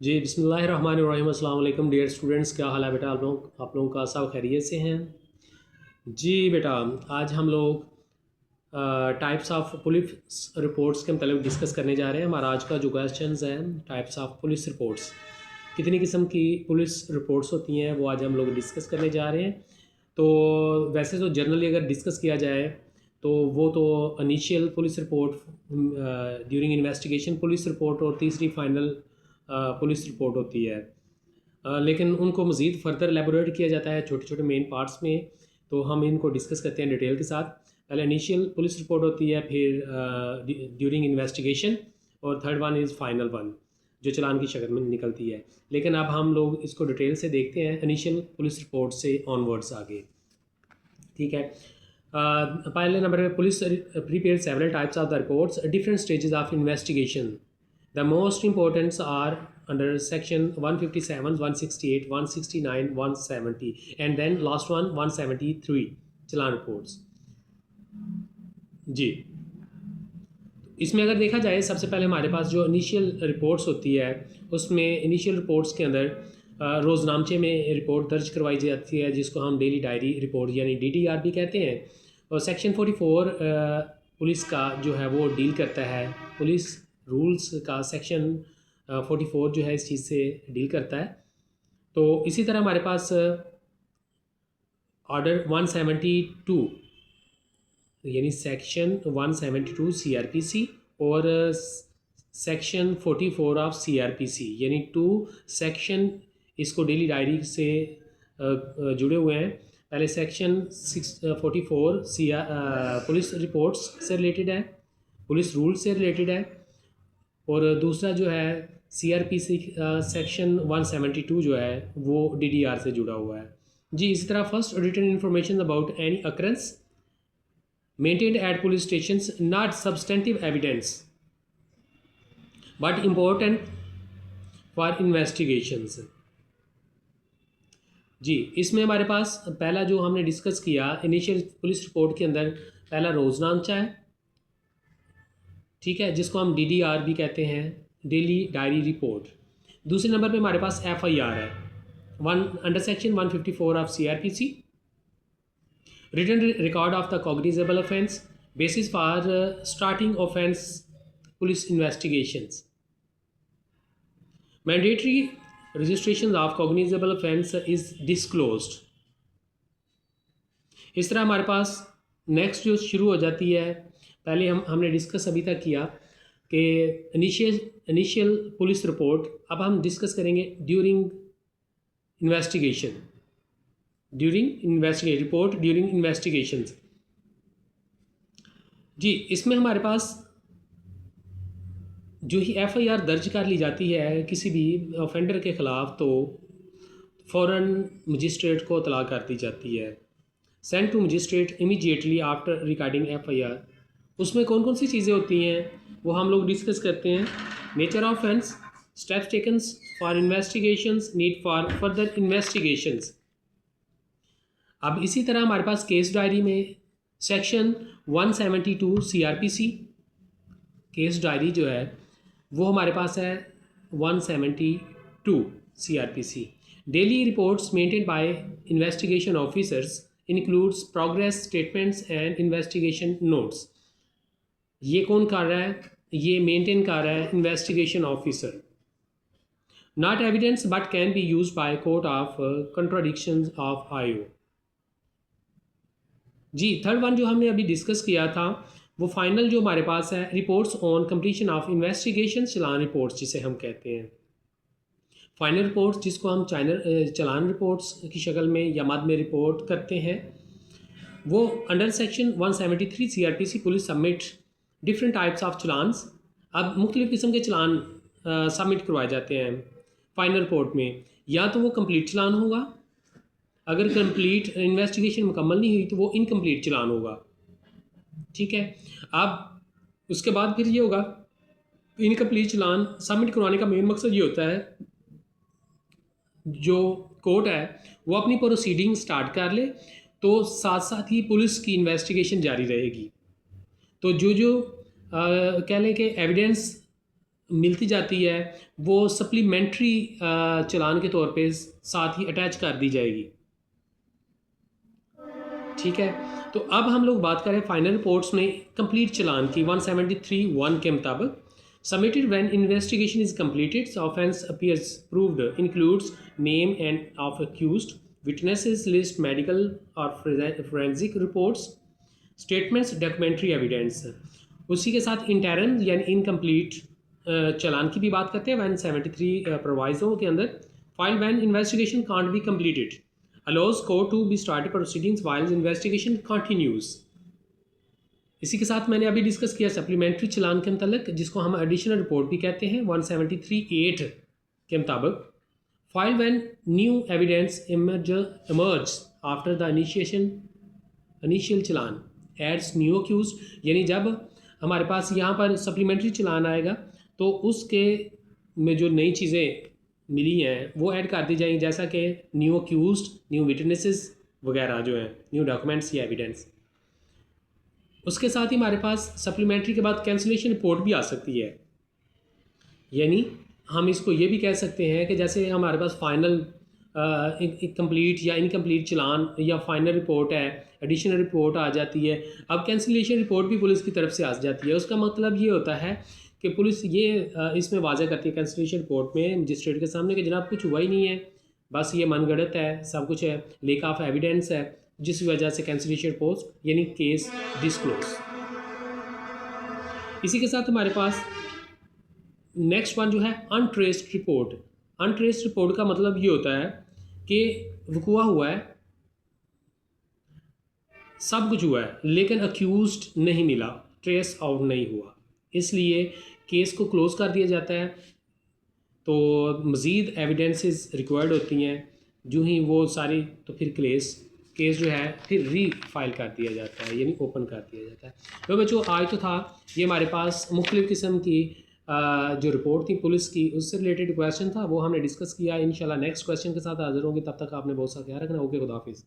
जी बिस्मिल्लाहिर्रहमानिर्रहीम। अस्सलाम वालेकुम डियर स्टूडेंट्स, क्या हाल है बेटा? आप लोगों का सब खैरियत से हैं? जी बेटा, आज हम लोग टाइप्स ऑफ पुलिस रिपोर्ट्स के मतलब डिस्कस करने जा रहे हैं। हमारा आज का जो क्वेश्चन है, टाइप्स ऑफ पुलिस रिपोर्ट्स, कितनी किस्म की पुलिस रिपोर्ट्स होती हैं, वो आज हम लोग डिस्कस करने जा रहे हैं। तो वैसे तो जनरली अगर डिस्कस किया जाए तो वो तो initial police report, during investigation police report, और तीसरी फाइनल पुलिस रिपोर्ट होती है। लेकिन उनको मज़ीद फर्दर एलेबोरेट किया जाता है छोटे छोटे मेन पार्ट्स में। तो हम इनको डिस्कस करते हैं डिटेल के साथ। पहले इनिशियल पुलिस रिपोर्ट होती है, फिर ड्यूरिंग इन्वेस्टिगेशन, और third one is final one, जो चालान की शक्ल में निकलती है। लेकिन अब हम लोग इसको डिटेल से देखते हैं इनिशियल पुलिस रिपोर्ट से ऑनवर्ड्स आगे। ठीक है। पहले नंबर पे police prepare several types of the reports different stages of investigation. The most importants are under section 157, 168, 169, 170, and then last one 173 challan reports. जी, इसमें अगर देखा जाए, सबसे पहले हमारे पास जो इनिशियल रिपोर्ट्स होती है, उसमें इनिशियल रिपोर्ट्स के अंदर रोज़नामचे में रिपोर्ट दर्ज करवाई जाती है, जिसको हम डेली डायरी रिपोर्ट यानी डीडीआर भी कहते हैं। और सेक्शन 44 पुलिस का जो है वो डील करता है, पुलिस रूल्स का सेक्शन 44 जो है इस चीज़ से डील करता है। तो इसी तरह हमारे पास ऑर्डर 172 यानी सेक्शन 172 सीआरपीसी, और सेक्शन 44 ऑफ सीआरपीसी, यानी टू सेक्शन इसको डेली डायरी से जुड़े हुए हैं। पहले सेक्शन 44 पुलिस रिपोर्ट्स से रिलेटेड है, पुलिस रूल से रिलेटेड है, और दूसरा जो है सीआरपीसी सेक्शन 172 जो है वो डीडीआर से जुड़ा हुआ है। जी, इसी तरह first written information about any occurrence maintained at police stations, not substantive evidence but important for investigations। जी, इसमें हमारे पास पहला जो हमने डिस्कस किया इनिशियल पुलिस रिपोर्ट के अंदर, पहला रोजनामचा है, ठीक है, जिसको हम डीडीआर भी कहते हैं, डेली डायरी रिपोर्ट। दूसरे नंबर पे हमारे पास एफआईआर है, one under section 154 of CrPC, written record of the cognizable offense, basis for starting offense police investigations, mandatory registration of cognizable offense is disclosed। इस तरह हमारे पास नेक्स्ट जो शुरू हो जाती है, पहले हमने डिस्कस अभी तक किया कि इनिशियल पुलिस रिपोर्ट। अब हम डिस्कस करेंगे during investigation, report during investigation. जी, इसमें हमारे पास जो ही एफआईआर दर्ज कर ली जाती है किसी भी ऑफेंडर के ख़िलाफ़, तो फ़ौरन मजिस्ट्रेट को इतला कर दी जाती है, send to magistrate immediately after recording FIR. उसमें कौन कौन सी चीज़ें होती हैं वो हम लोग डिस्कस करते हैं। Nature of offence, steps taken for investigations, need for further investigations. अब इसी तरह हमारे पास केस डायरी में सेक्शन 172 सीआरपीसी, केस डायरी जो है वो हमारे पास है 172 CrPC. Daily reports maintain by investigation officers includes progress statements and investigation notes. ये कौन कर रहा है? ये मेंटेन कर रहा है investigation officer. Not evidence but can be use by court of contradictions of IO. जी, थर्ड वन जो हमने अभी डिस्कस किया था वो फाइनल जो हमारे पास है, reports on completion of investigation, challan reports जिसे हम कहते हैं। फाइनल रिपोर्ट्स जिसको हम चालान रिपोर्ट्स की शक्ल में या मद में रिपोर्ट करते हैं, वो under section 173 CrPC police submit different types of challans. अब मुख्तलिफ़ किस्म के चलान सबमिट करवाए जाते हैं फाइनल रिपोर्ट में। या तो वो कंप्लीट चलान होगा, अगर कंप्लीट इन्वेस्टिगेशन मुकम्मल नहीं हुई तो वो इनकम्प्लीट चलान होगा, ठीक है। अब उसके बाद फिर ये होगा, इनकम्प्लीट चलान सबमिट करवाने का मेन मकसद ये होता है जो कोर्ट है वो अपनी प्रोसीडिंग स्टार्ट कर ले, तो साथ साथ ही पुलिस की इन्वेस्टिगेशन जारी रहेगी। तो जो कह लें कि एविडेंस मिलती जाती है वो सप्लीमेंट्री चालान के तौर पे साथ ही अटैच कर दी जाएगी। ठीक है, तो अब हम लोग बात करें फाइनल रिपोर्ट्स में कंप्लीट चालान की 173(1) के मुताबिक submitted when investigation is completed offence appears proved includes name and of accused witnesses list medical और forensic reports statements documentary evidence. उसी के साथ इंटरम यानी इनकम्प्लीट चालान की भी बात करते हैं 173 प्रोवाइजों के अंदर। File when investigation can't be completed allows court to be started proceedings while investigation continues। इसी के साथ मैंने अभी डिस्कस किया सप्लीमेंट्री चालान के मतलब जिसको हम एडिशनल रिपोर्ट भी कहते हैं 173(8) के मुताबिक file when new evidence emerges after the initial challan adds new accused, यानी जब हमारे पास यहाँ पर सप्लीमेंट्री चालान आएगा तो उसके में जो नई चीज़ें मिली हैं वो ऐड कर दी जाएंगी, जैसा कि न्यू अक्यूज्ड, न्यू विटनेसेस वगैरह जो हैं, न्यू डॉक्यूमेंट्स या एविडेंस। उसके साथ ही हमारे पास सप्लीमेंट्री के बाद कैंसिलेशन रिपोर्ट भी आ सकती है, यानी हम इसको ये भी कह सकते हैं कि जैसे हमारे पास फाइनल कंप्लीट या इनकम्प्लीट चालान या फाइनल रिपोर्ट है, एडिशनल रिपोर्ट आ जाती है, अब कैंसिलेशन रिपोर्ट भी पुलिस की तरफ से आ जाती है। उसका मतलब ये होता है कि पुलिस ये इसमें वाज़ह करती है कैंसिलेशन रिपोर्ट में मजिस्ट्रेट के सामने कि जनाब कुछ हुआ ही नहीं है, बस ये मनगढ़ंत है, सब कुछ है, लेक ऑफ एविडेंस है, जिस वजह से कैंसिलेशन रिपोर्ट यानी केस डिस्क्लोज। इसी के साथ हमारे पास नेक्स्ट वन जो है अनट्रेस्ड रिपोर्ट। अनट्रेस्ड रिपोर्ट का मतलब ये होता है कि वक़ूआ हुआ है, सब कुछ हुआ है, लेकिन अक्यूज्ड नहीं मिला, ट्रेस आउट नहीं हुआ, इसलिए केस को क्लोज़ कर दिया जाता है। तो मज़ीद एविडेंसेस रिक्वायर्ड होती हैं, जो ही वो सारी, तो फिर केस जो है फिर री-फाइल कर दिया जाता है, यानी ओपन कर दिया जाता है। तो बच्चों आज तो था ये हमारे पास मुख्तलिफ़ किस्म की जो रिपोर्ट थी पुलिस की, उससे रिलेटेड क्वेश्चन था, वो हमने डिस्कस किया। इंशाल्लाह नेक्स्ट क्वेश्चन के साथ हाज़िर होंगे, तब तक आपने बहुत सा ख्याल रखना। ओके, खुदा हाफिज़।